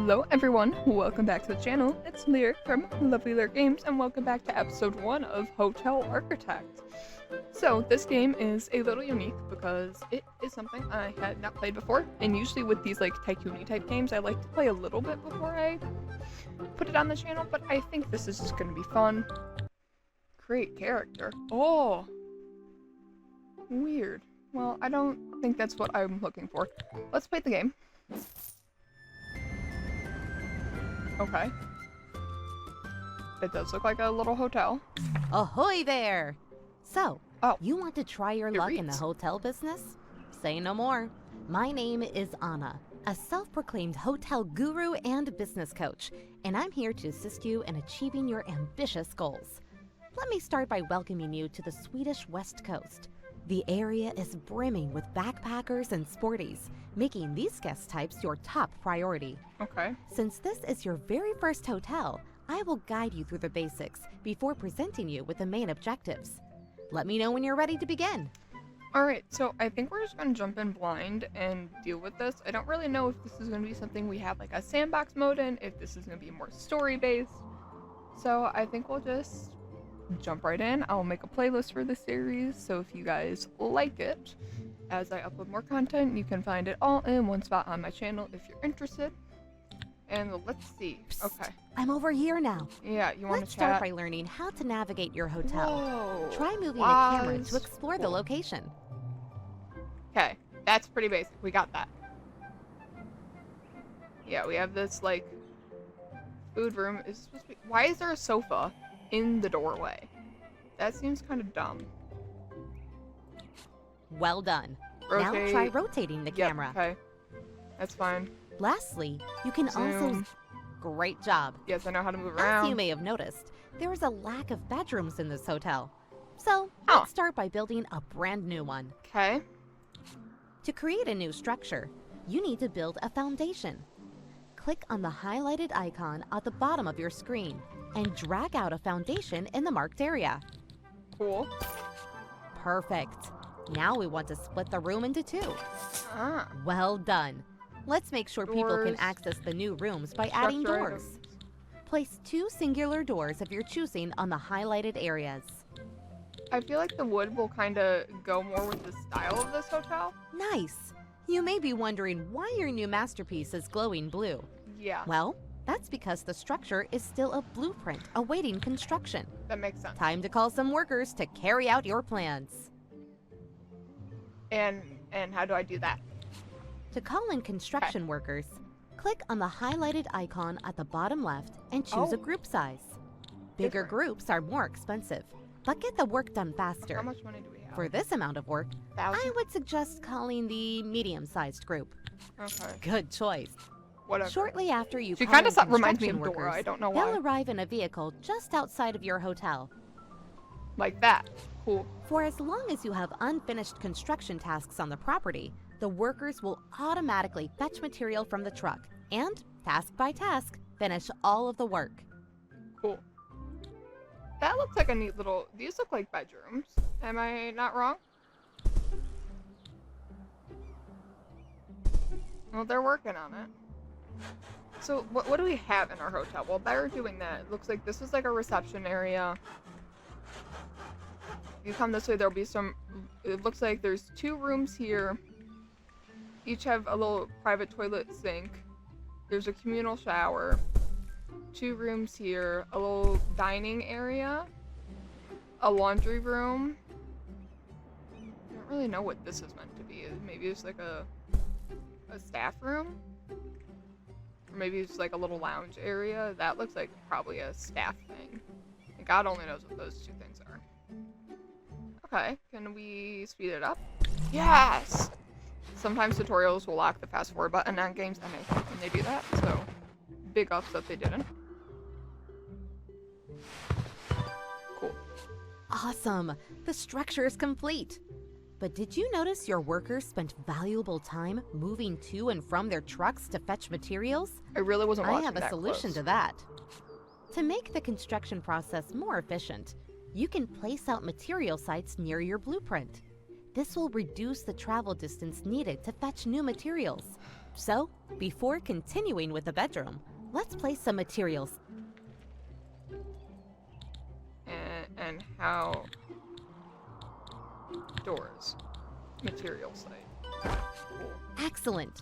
Hello everyone, welcome back to the channel. It's Lyric from Lovely Lyric Games and welcome back to episode 1 of Hotel Architect. So this game is a little unique because it is something I had not played before, and usually with these like tycoon-y type games I like to play a little bit before I put it on the channel, but I think this is just going to be fun. Create character. Oh! Weird. Well, I don't think that's what I'm looking for. Let's play the game. Okay. It does look like a little hotel. Ahoy there! So, Oh, you want to try your it luck in the reads. hotel business? Say no more. My name is Anna, a self-proclaimed hotel guru and business coach, and I'm here to assist you in achieving your ambitious goals. Let me start by welcoming you to the Swedish West Coast. The area is brimming with backpackers and sporties, making these guest types your top priority. Okay. Since this is your very first hotel, I will guide you through the basics before presenting you with the main objectives. Let me know when you're ready to begin. Alright, so I think we're just going to jump in blind and deal with this. I don't really know if this is going to be something we have like a sandbox mode in, if this is going to be more story-based. So I think we'll just jump right in. I'll make a playlist for this series, so if you guys like it, as I upload more content, you can find it all in one spot on my channel if you're interested. And let's see. Okay. I'm over here now. Yeah, you want Let's to chat? start by learning how to navigate your hotel. Whoa. Try moving the camera Was to explore the cool. location. Okay, that's pretty basic. We got that. Yeah, we have this, like, food room. Is supposed to be... Why is there a sofa in the doorway? That seems kind of dumb. Well done. Rotate. Now try rotating the Yep, camera. okay. That's fine. Lastly, you can also... Zoom. Great job. Yes, I know how to move As around. you may have noticed, there is a lack of bedrooms in this hotel. So, Oh. let's start by building a brand new one. Okay. To create a new structure, you need to build a foundation. Click on the highlighted icon at the bottom of your screen and drag out a foundation in the marked area. Cool. Perfect. Now we want to split the room into two. Ah. Well done. Let's make sure people can Doors. access the new rooms by adding Structure doors. items. Place two singular doors of your choosing on the highlighted areas. I feel like the wood will kind of go more with the style of this hotel. Nice. You may be wondering why your new masterpiece is glowing blue. Yeah, Well, that's because the structure is still a blueprint awaiting construction. that makes sense. Time to call some workers to carry out your plans. And how do I do that? To call in construction workers, click on the highlighted icon at the bottom left and choose a Oh. group size. Bigger Different. groups are more expensive, but get the work done How faster. much money do we have? For this amount of work, I 1,000? would suggest calling the medium-sized group. Okay, Good choice. whatever. Shortly after you She call kind in of reminds me construction of Dora. workers, I don't know they'll why. arrive in a vehicle just outside of your hotel. Like that. Cool. For as long as you have unfinished construction tasks on the property, the workers will automatically fetch material from the truck and, task by task, finish all of the work. Cool. That looks like a neat little... These look like bedrooms. Am I not wrong? Well, they're working on it. So, what do we have in our hotel? Well, they're doing that. It looks like this is like a reception area. If you come this way, there'll be some... It looks like there's 2 rooms here. Each have a little private toilet sink. There's a communal shower. 2 rooms here, a little dining area, a laundry room. I don't really know what this is meant to be. Maybe it's like a staff room? Or maybe it's like a little lounge area. That looks like probably a staff thing. And God only knows what those 2 things are. Okay, can we speed it up? Yes! Sometimes tutorials will lock the fast forward button on games, and I hate when they do that, so big ups that they didn't. Cool. Awesome! The structure is complete. But did you notice your workers spent valuable time moving to and from their trucks to fetch materials? I really wasn't I watching have a that solution close. to that. To make the construction process more efficient, you can place out material sites near your blueprint. This will reduce the travel distance needed to fetch new materials. So, before continuing with the bedroom, let's place some materials. And how doors material site. Cool. Excellent!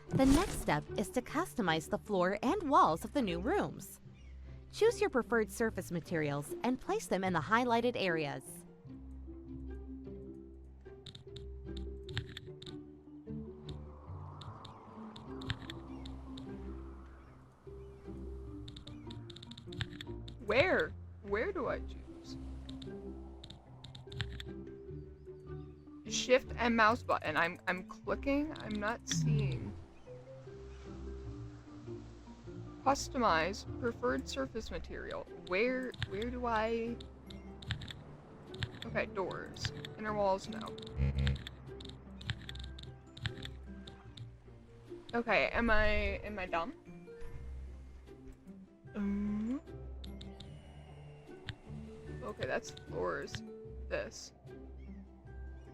The next step is to customize the floor and walls of the new rooms. Choose your preferred surface materials and place them in the highlighted areas. Where do I choose? Shift and mouse button. I'm clicking. I'm not seeing. Customize preferred surface material. Where do I? Okay, doors. Inner walls, no. Okay, am I dumb? Okay, that's floors. This.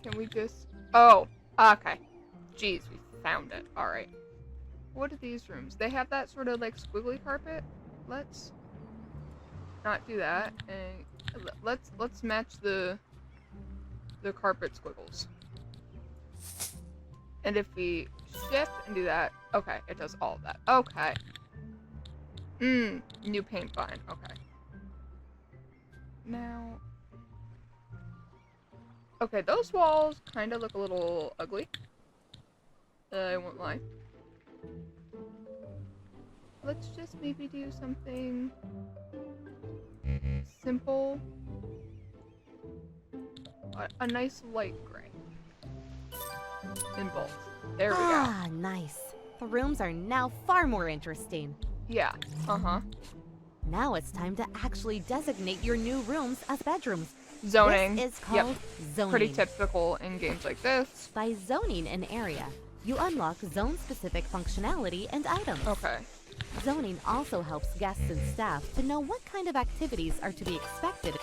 Can we just... Oh, okay. Jeez, we found it. Alright. What are these rooms? They have that sort of like squiggly carpet. Let's not do that. And let's match the carpet squiggles. And if we shift and do that, okay, it does all of that. Okay. New paint fine. Okay. Now, okay, those walls kind of look a little ugly. I won't lie. Let's just maybe do something simple. A nice light gray. In both. There we go. Ah, nice. The rooms are now far more interesting. Yeah. Uh-huh. Now it's time to actually designate your new rooms as bedrooms. Zoning. This is called zoning. Pretty typical in games like this. By zoning an area, you unlock zone-specific functionality and items. Okay. Zoning also helps guests and staff to know what kind of activities are to be expected.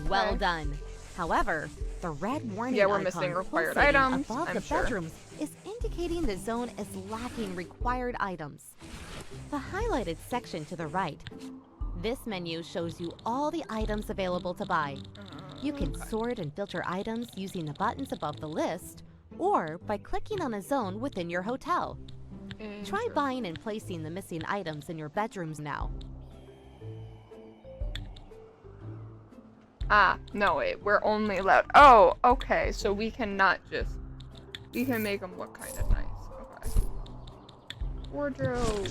Well Okay. done. However, the red warning Yeah, we're icon missing required pulsating items, above I'm the sure. bedrooms is indicating the zone is lacking required items. The highlighted section to the right. This menu shows you all the items available to buy. You can Okay. sort and filter items using the buttons above the list, or by clicking on a zone within your hotel. Try Interesting. buying and placing the missing items in your bedrooms now. Ah, no, wait, we're only allowed. Oh, okay, so we cannot just. We can make them look kind of nice. Okay. Wardrobe.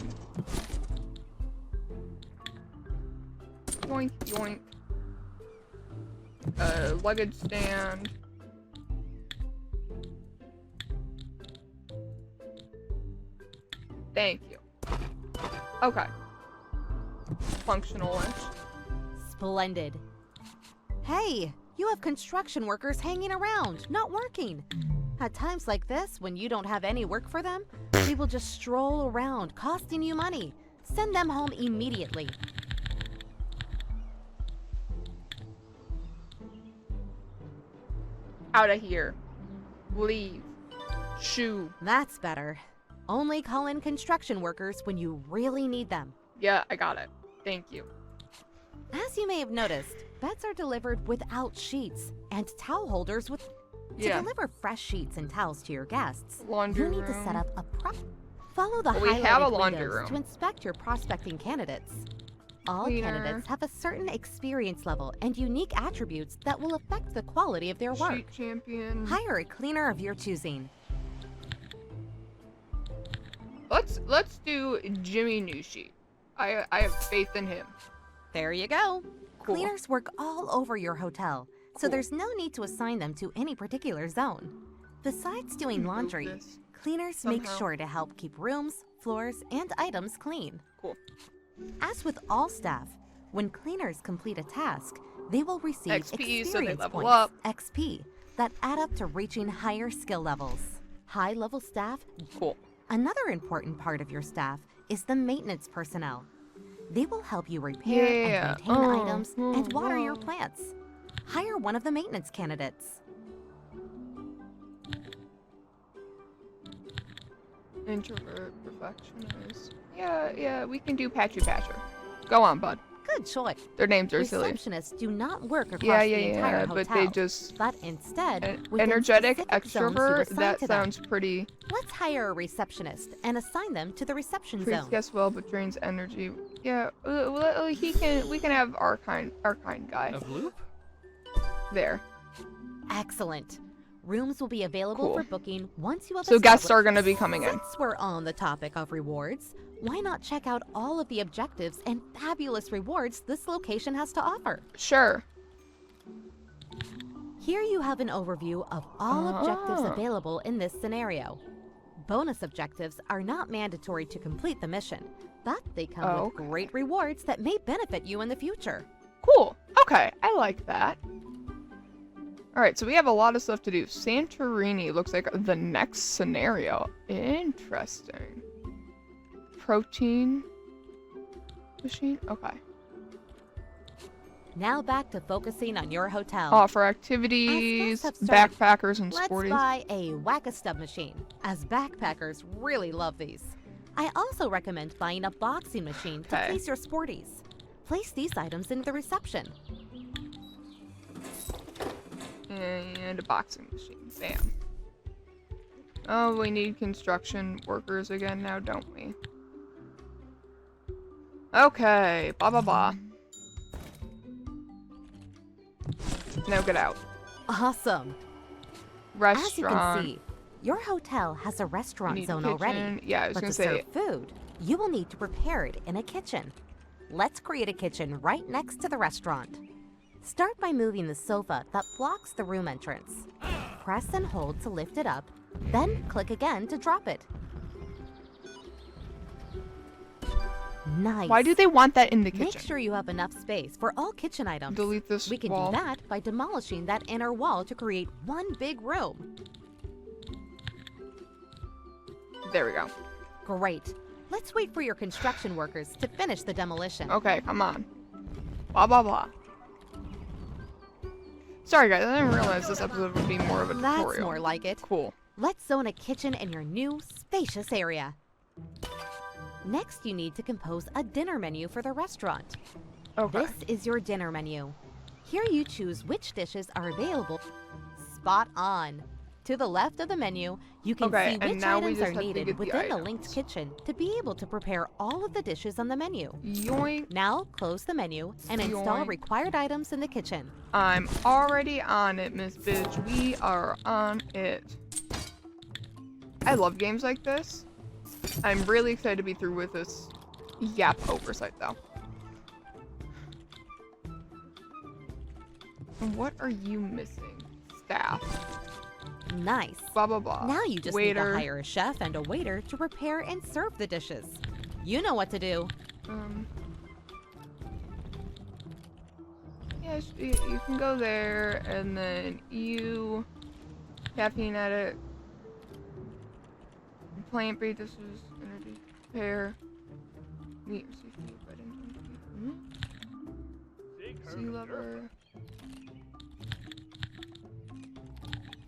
Yoink, yoink. Luggage stand. Thank you. Okay. Functional-ish. Splendid. Hey, you have construction workers hanging around, not working. At times like this, when you don't have any work for them, they will just stroll around, costing you money. Send them home immediately. Out of here. Leave. Shoo. That's better. Only call in construction workers when you really need them. Yeah, I got it. Thank you. As you may have noticed, beds are delivered without sheets and towel holders with... To Yeah. deliver fresh sheets and towels to your guests, Laundry you need to room. set up a Follow the Well, we highlighted have a laundry windows room. to inspect your prospecting candidates. All Cleaner. candidates have a certain experience level and unique attributes that will affect the quality of their work. Sheet champion. Hire a cleaner of your choosing. Let's do Jimmy Newsheet. I have faith in him. There you go. Cool. Cleaners work all over your hotel, so Cool. there's no need to assign them to any particular zone. Besides doing Improve laundry, this. cleaners make somehow. sure to help keep rooms, floors, and items clean. Cool. As with all staff, when cleaners complete a task, they will receive XP, so they experience level points, up. XP, that add up to reaching higher skill levels. High-level staff. Cool. Another important part of your staff is the maintenance personnel. They will help you repair Yeah. and maintain items and water your oh. plants. Hire one of the maintenance candidates. Introvert, perfectionist. Yeah, we can do Patchy Patcher. Go on, bud. Good choice. Their names are silly. Receptionists do not work across Yeah, the entire hotel, but they just... but instead, An within energetic specific zones you extrovert? assign That to them. sounds pretty... Let's hire a receptionist and assign them to the reception Treats zone. guests well, but drains energy. Yeah, we can have our kind guy. A bloop? There. Excellent. Rooms will be available Cool. for booking once you have So guests established- are gonna be coming in. Since we're on the topic of rewards, why not check out all of the objectives and fabulous rewards this location has to offer? Sure. Here you have an overview of all objectives Ah. available in this scenario. Bonus objectives are not mandatory to complete the mission, but they come with Okay. great rewards that may benefit you in the future. Cool. Okay, I like that. Alright, so we have a lot of stuff to do. Santorini looks like the next scenario. Interesting. Protein machine? Okay. Now back to focusing on your hotel. Offer activities, have started, backpackers, and Let's sporties. buy a Whack-a-Stub machine, as backpackers really love these. I also recommend buying a boxing machine to Okay. place your sporties. Place these items into the reception. And a boxing machine. Bam. Oh, we need construction workers again now, don't we? Okay. Blah, blah, blah. Now get out. Awesome. Restaurant. As you can see, your hotel has a restaurant Need a zone kitchen. already. Yeah, I was But gonna to say. serve food, you will need to prepare it in a kitchen. Let's create a kitchen right next to the restaurant. Start by moving the sofa that blocks the room entrance. Press and hold to lift it up, then click again to drop it. Nice. Why do they want that in the kitchen? Make sure you have enough space for all kitchen items. Delete this We can wall. do that by demolishing that inner wall to create one big room. There we go. Great. Let's wait for your construction workers to finish the demolition. Okay, come on. Blah, blah, blah. Sorry, guys. I didn't realize this episode would be more of a That's tutorial. more like it. Cool. Let's zone a kitchen in your new, spacious area. Next, you need to compose a dinner menu for the restaurant. Okay. This is your dinner menu. Here you choose which dishes are available. Spot on. To the left of the menu, you can Okay, see and which now we items just are have to needed get the within the items. linked kitchen to be able to prepare all of the dishes on the menu. Yoink. Now, close the menu and install Yoink. required items in the kitchen. I'm already on it, Miss Bitch. We are on it. I love games like this. I'm really excited to be through with this Yap oversight, though. And what are you missing? Staff. Nice. Blah, blah, blah. Now you just Waiter. need to hire a chef and a waiter to prepare and serve the dishes. You know what to do. Yeah, you can go there, and then you... Caffeine edit. Plant-based dishes, energy, prepare. Meat, seafood, bread, and sea lover.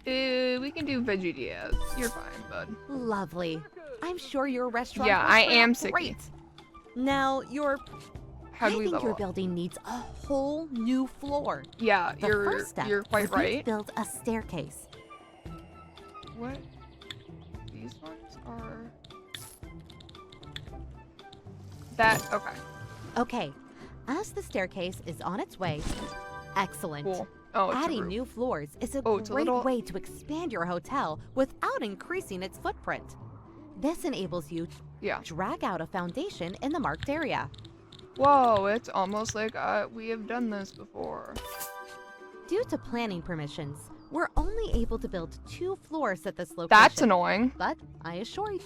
We can do veggie Diaz. You're fine, bud. Lovely. I'm sure your restaurant Yeah, will I turn am out sicky. great. Now, How I do we think level your up? building needs a whole new floor. Yeah, The first step you're quite would be to right. build a staircase. What? These ones are... That, okay. Okay, as the staircase is on its way, excellent. Cool. Oh, it's a Adding roof. new floors is a Oh, it's a great little- way to expand your hotel without increasing its footprint. This enables you to Yeah. drag out a foundation in the marked area. Whoa, it's almost like we have done this before. Due to planning permissions, we're only able to build 2 floors at this location. That's annoying. But I assure you.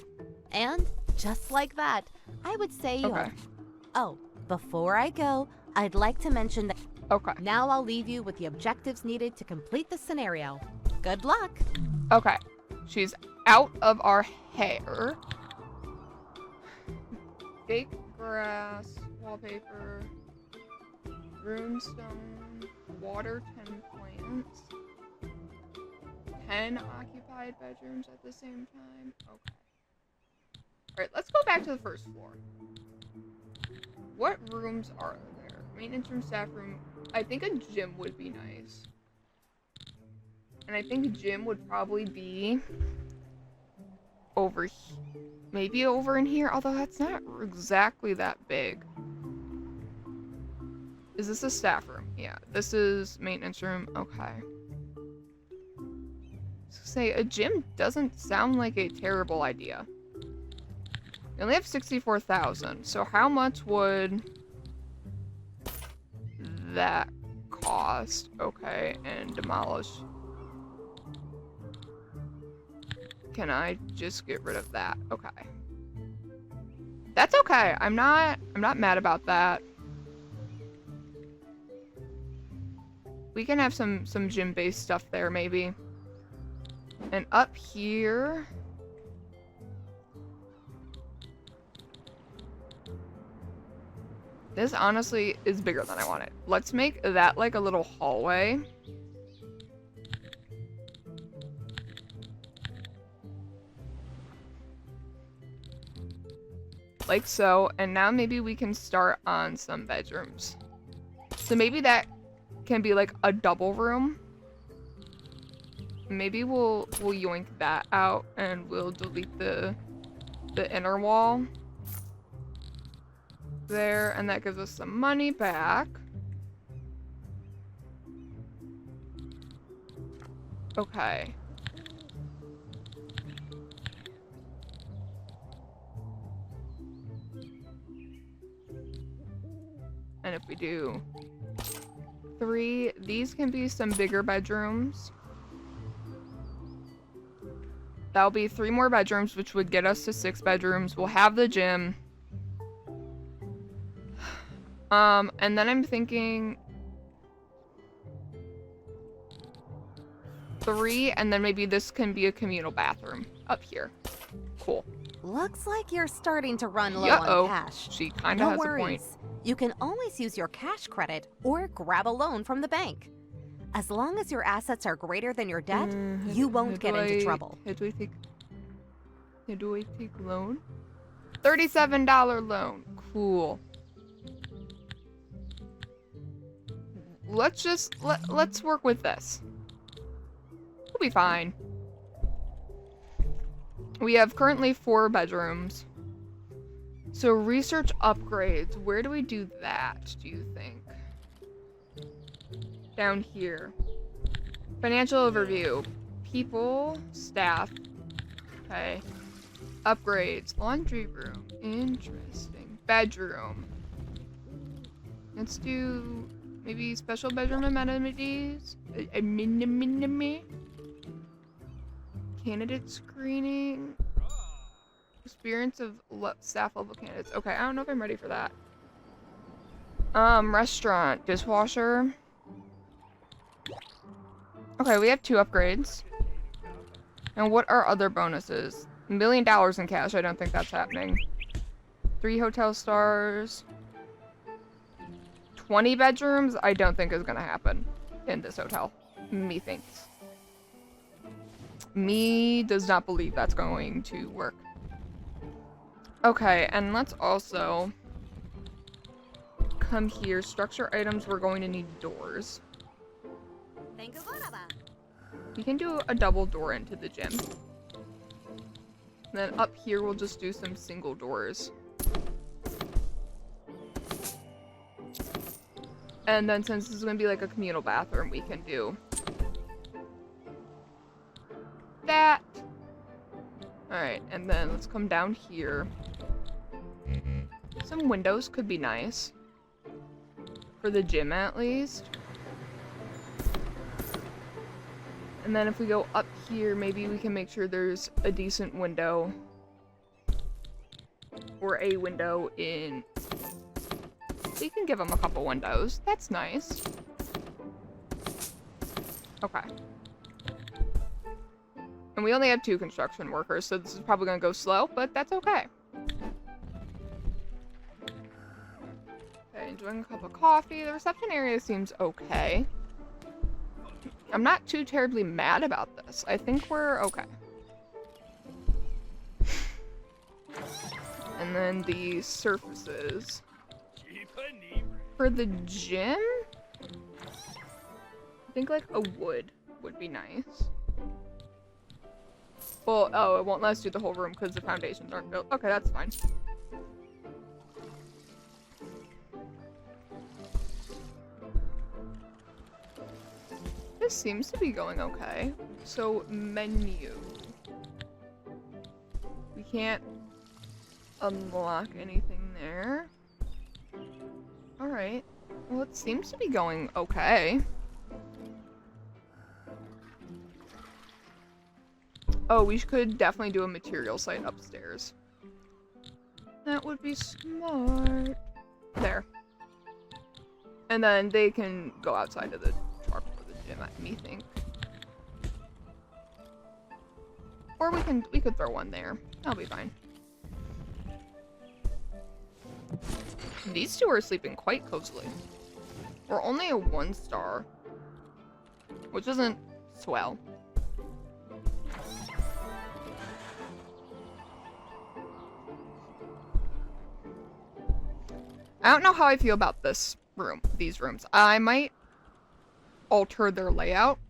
And just like that, I would say you Okay. have... Oh, before I go, I'd like to mention that Okay. now I'll leave you with the objectives needed to complete the scenario. Good luck! Okay. She's out of our hair. Fake grass, wallpaper, runestone, water 10 plants, 10 occupied bedrooms at the same time. Okay. Alright, let's go back to the first floor. What rooms are there? Maintenance room, staff room. I think a gym would be nice. And I think a gym would probably be over here. Maybe over in here, although that's not exactly that big. Is this a staff room? Yeah, this is maintenance room. Okay. So say a gym doesn't sound like a terrible idea. We only have 64,000. So how much would that cost? Okay, and demolish. Can I just get rid of that? Okay. That's okay. I'm not mad about that. We can have some gym-based stuff there, maybe. And up here... This honestly is bigger than I wanted. Let's make that like a little hallway. Like so. And now maybe we can start on some bedrooms. So maybe that can be like a double room. Maybe we'll yoink that out and we'll delete the inner wall there, and that gives us some money back. Okay. And if we do 3, these can be some bigger bedrooms. That'll be 3 more bedrooms, which would get us to 6 bedrooms. We'll have the gym. And then I'm thinking 3, and then maybe this can be a communal bathroom up here. Cool. Looks like you're starting to run low Uh-oh. on cash. She kind of No has a point. worries. You can always use your cash credit or grab a loan from the bank. As long as your assets are greater than your debt, you won't get into trouble. How do I take loan? $37 loan. Cool. Let's work with this. We'll be fine. We have currently 4 bedrooms. So research upgrades. Where do we do that, do you think? Down here. Financial overview. People, staff. Okay. Upgrades. Laundry room. Interesting. Bedroom. Let's do maybe special bedroom amenities. Candidate screening. Experience of staff level candidates. Okay, I don't know if I'm ready for that. Restaurant. Dishwasher. Okay, we have 2 upgrades. And what are other bonuses? $1 million in cash. I don't think that's happening. 3 hotel stars. 20 bedrooms. I don't think is gonna happen in this hotel. Me thinks. Me does not believe that's going to work. Okay, and let's also come here. Structure items. We're going to need doors. We can do a double door into the gym. And then up here, we'll just do some single doors. And then since this is going to be like a communal bathroom, we can do that. Alright, and then let's come down here. Some windows could be nice. For the gym, at least. And then if we go up here, maybe we can make sure there's a decent window. Or a window in... We can give them a couple windows. That's nice. Okay. And we only have 2 construction workers, so this is probably going to go slow, but that's okay. Okay, enjoying a cup of coffee. The reception area seems okay. I'm not too terribly mad about this. I think we're okay. And then the surfaces. For the gym? I think like a wood would be nice. Well, oh, it won't let us do the whole room because the foundations aren't built. Okay, that's fine. This seems to be going okay. So, menu. We can't unlock anything there. Alright. Well, it seems to be going okay. Oh, we could definitely do a material site upstairs. That would be smart. There. And then they can go outside of the truck for the gym, me think. Or we could throw one there. That'll be fine. These two are sleeping quite cozily. We're only a 1-star, which isn't swell. I don't know how I feel about this room, these rooms. I might alter their layout.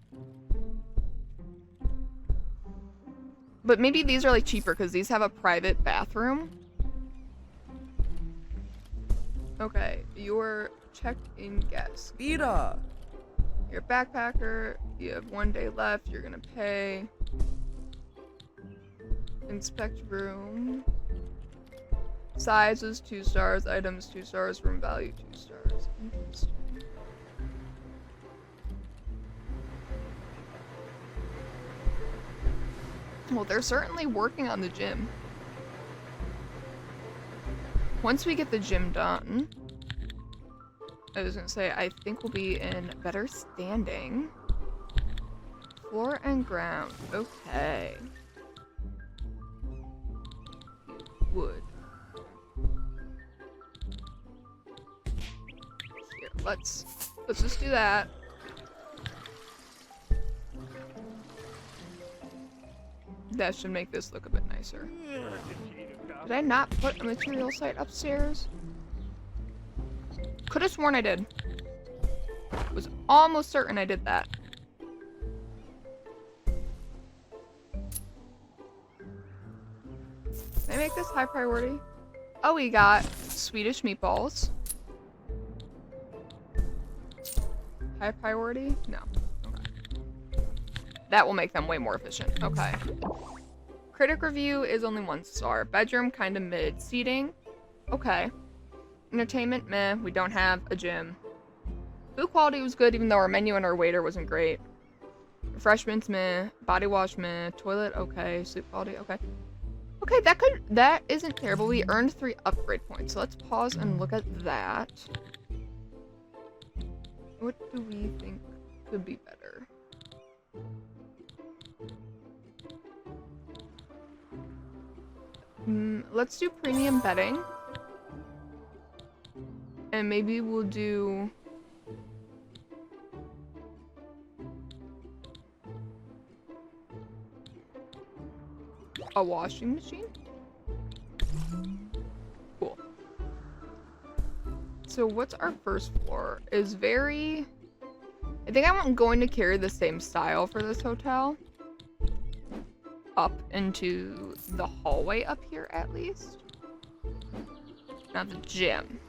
But maybe these are like cheaper because these have a private bathroom. Okay, your checked-in guest. Mira! You're a backpacker. You have 1 day left. You're gonna pay. Inspect room. Size is 2 stars. Items 2 stars. Room value 2 stars. Interesting. Well, they're certainly working on the gym. Once we get the gym done, I was gonna say, I think we'll be in better standing. Floor and ground. Okay. Wood. Here, let's just do that. That should make this look a bit nicer. Did I not put a material site upstairs? Could have sworn I did. Was almost certain I did that. Can I make this high priority? Oh, we got Swedish meatballs. High priority? No. Okay. That will make them way more efficient. Okay. Critic review is only 1 star. Bedroom, kind of mid. Seating? Okay. Entertainment, meh. We don't have a gym. Food quality was good, even though our menu and our waiter wasn't great. Refreshments, meh. Body wash, meh. Toilet, okay. Sleep quality, okay. Okay, that isn't terrible. We earned 3 upgrade points. So let's pause and look at that. What do we think could be better? Let's do premium bedding. And maybe we'll do... a washing machine? Cool. So what's our first floor? Is very... I think I'm going to carry the same style for this hotel. Up into the hallway up here, at least. Not the gym.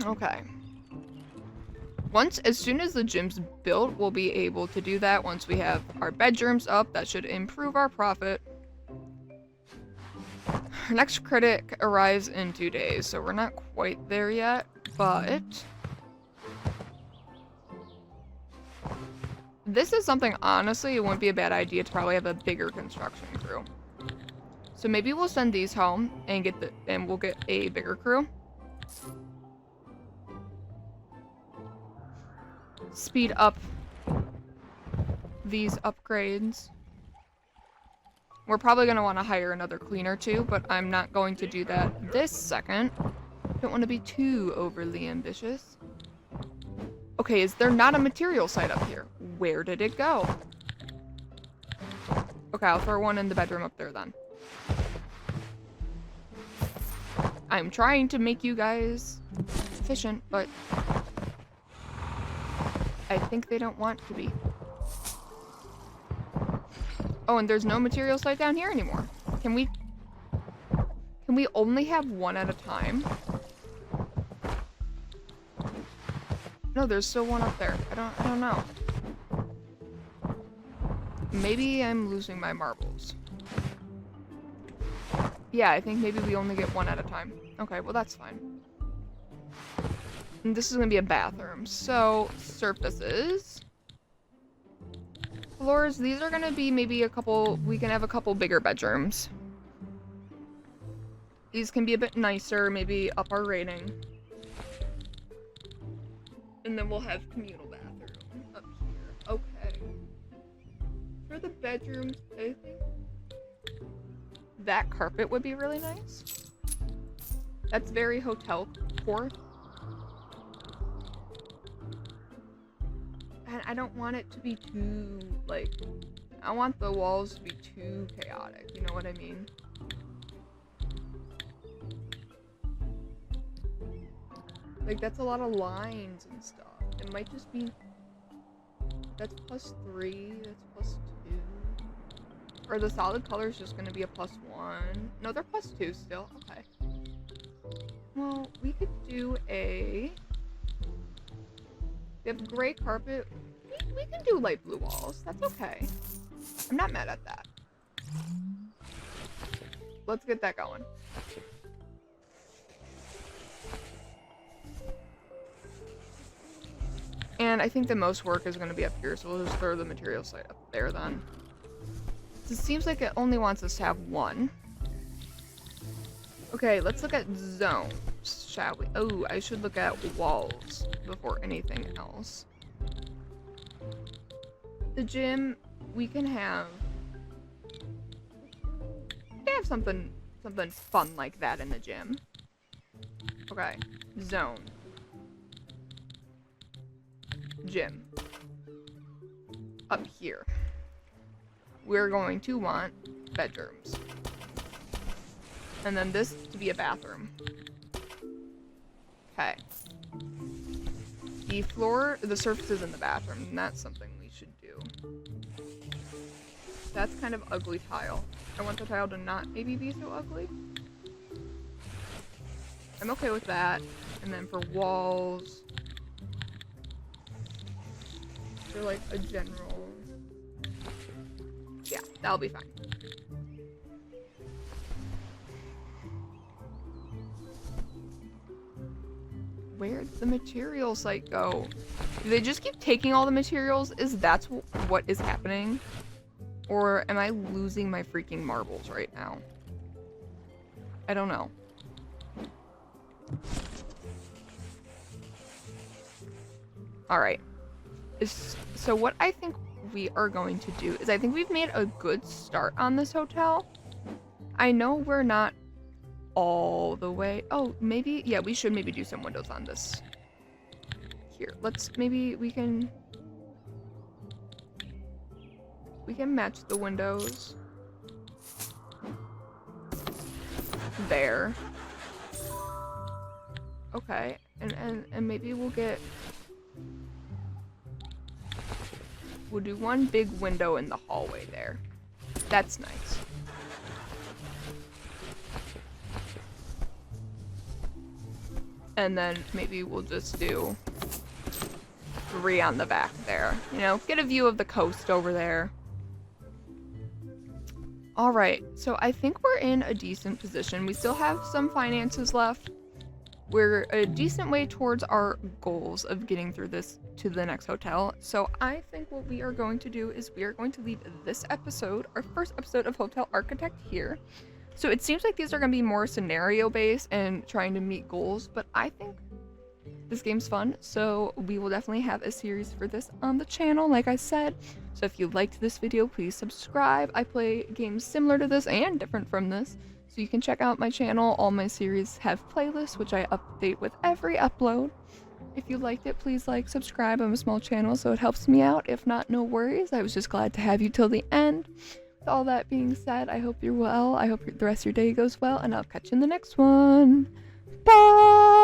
Okay. As soon as the gym's built, we'll be able to do that. Once we have our bedrooms up, that should improve our profit. Our next critic arrives in 2 days, so we're not quite there yet, but... this is something, honestly, it wouldn't be a bad idea to probably have a bigger construction crew. So maybe we'll send these home and we'll get a bigger crew. Speed up these upgrades. We're probably going to want to hire another cleaner too, but I'm not going to do that this second. Don't want to be too overly ambitious. Okay, is there not a material site up here? Where did it go? Okay, I'll throw one in the bedroom up there then. I'm trying to make you guys efficient, but I think they don't want to be. Oh, and there's no material site down here anymore. Can we only have one at a time? No, there's still one up there. I don't know. Maybe I'm losing my marbles. Yeah, I think maybe we only get one at a time. Okay, well that's fine. And this is gonna be a bathroom. So, surfaces. Floors, these are gonna be maybe a couple, we can have a couple bigger bedrooms. These can be a bit nicer, maybe up our rating. And then we'll have communal bathroom up here. Okay. For the bedrooms, I think that carpet would be really nice. That's very hotel core. And I don't want it to be too, like, I want the walls to be too chaotic, you know what I mean? Like, that's a lot of lines and stuff. It might just be, that's +3, that's +2. Or the solid color is just gonna be a +1. No, they're +2 still, okay. Well, we could do we have gray carpet. We can do light blue walls. That's okay. I'm not mad at that. Let's get that going. And I think the most work is going to be up here, so we'll just throw the material site up there then. It seems like it only wants us to have one. Okay, let's look at zones, shall we? Oh, I should look at walls before anything else. The gym, we can have something fun like that in the gym. Okay, zone. Gym. Up here. We're going to want bedrooms. And then this to be a bathroom. Okay. The surfaces in the bathroom, and that's something we should do. That's kind of ugly tile. I want the tile to not maybe be so ugly. I'm okay with that. And then for walls, for like a general, yeah, that'll be fine. Where'd the material site go? Do they just keep taking all the materials? Is that what is happening? Or am I losing my freaking marbles right now? I don't know. Alright. So what I think we are going to do is I think we've made a good start on this hotel. I know we're not all the way. Oh, maybe, yeah, we should maybe do some windows on this. Here, we can match the windows. There. Okay, and maybe we'll do one big window in the hallway there. That's nice. And then maybe we'll just do 3 on the back there. You know, get a view of the coast over there. Alright, so I think we're in a decent position. We still have some finances left. We're a decent way towards our goals of getting through this to the next hotel. So I think what we are going to do is we are going to leave this episode, our first episode of Hotel Architect, here. So it seems like these are going to be more scenario based and trying to meet goals, but I think this game's fun, so we will definitely have a series for this on the channel, like I said. So if you liked this video, please subscribe. I play games similar to this and different from this, so you can check out my channel. All my series have playlists, which I update with every upload. If you liked it, please like, subscribe. I'm a small channel, so it helps me out. If not, no worries. I was just glad to have you till the end. With all that being said, I hope you're well. I hope the rest of your day goes well, and I'll catch you in the next one. Bye!